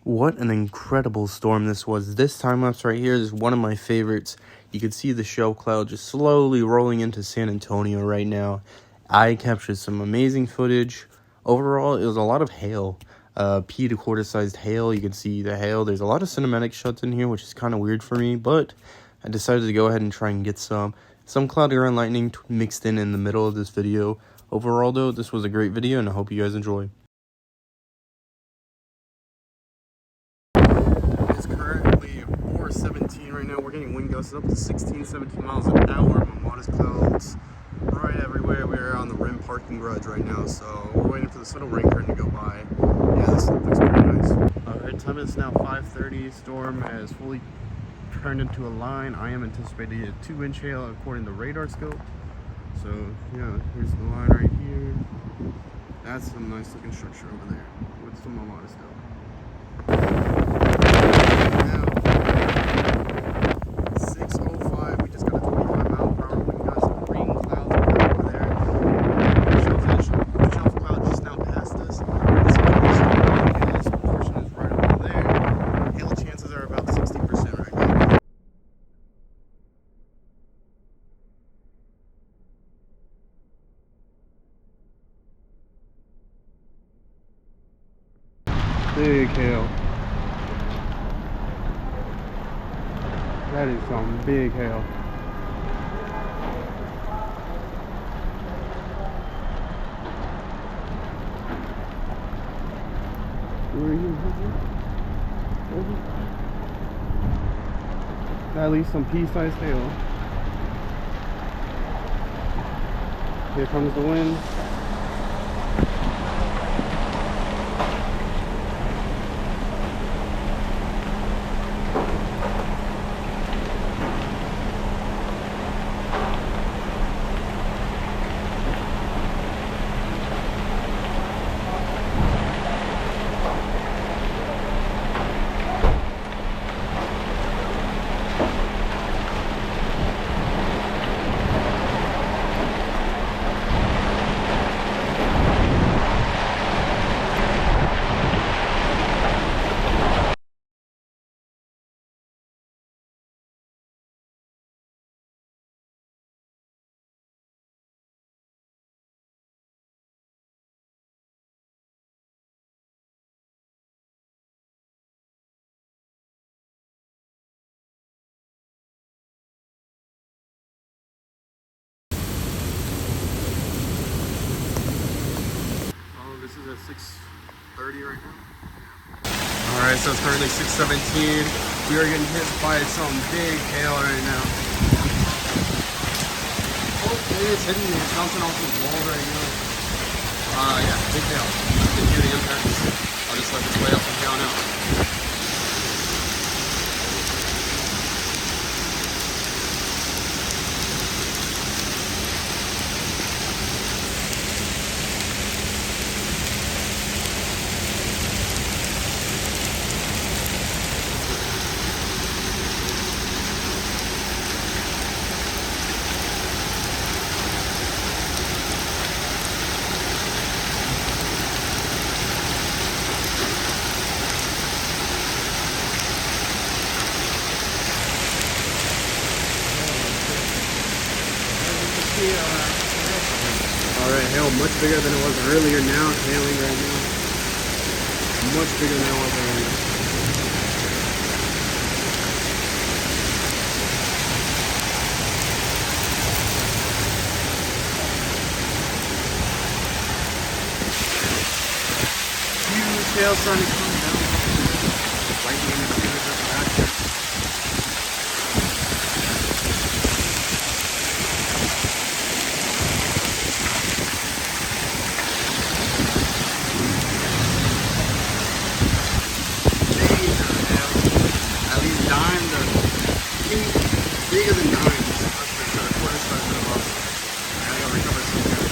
What an incredible storm this was. This time lapse right here is one of my favorites. You can see the show cloud just slowly rolling into San Antonio right now. I captured some amazing footage. Overall, it was a lot of hail. Pea to quarter sized hail. You can see the hail. There's a lot of cinematic shots in here, which is kind of weird for me, but I decided to go ahead and try and get some cloud around lightning mixed in the middle of this video. Overall though, this was a great video and I hope you guys enjoy. It's currently 4:17 right now. We're getting wind gusts up to 16-17 miles an hour. Modest clouds right everywhere. We're on the Rim parking garage right now, so we're waiting for this little rain curtain to go by. Yeah, this looks pretty nice. Alright, time is now 5:30. Storm has fully turned into a line. I am anticipating a 2-inch hail according to radar scope. So yeah, here's the line right here. That's some nice looking structure over there with some modest stuff. Now 6:05. We just got a 25-mile-per-hour wind gust. Green clouds over there. Shelf cloud just now passed us. This portion is right over there. Hail chances are about 60% right now. Big hail. That is some big hail. Where are you? At least some pea-sized hail. Here comes the wind. This is at 6:30 right now. Alright, so it's currently 6:17. We are getting hit by some big hail right now. Oh, it's hitting me. It's bouncing off the wall right now. Yeah, big hail. You can hear the impacts. I'll just let this play up from down out. Alright, hail much bigger than it was earlier. Now it's hailing right now. Much bigger than it was earlier. Huge hail starting to come down. Lightning is going to just back there. Bigger than dimes, that's for sure. Quarter size and above. I gotta go recover some here.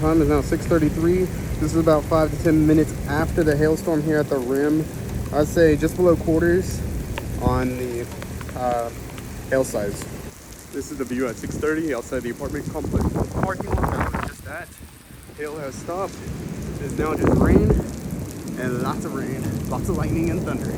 time is now 6:33. This is about 5 to 10 minutes after the hailstorm here at the rim. I'd say just below quarters on the hail size. This is the view at 6:30 outside the apartment complex parking lot. That was just that. Hail has stopped. It's now just rain and lots of rain, lots of lightning and thunder.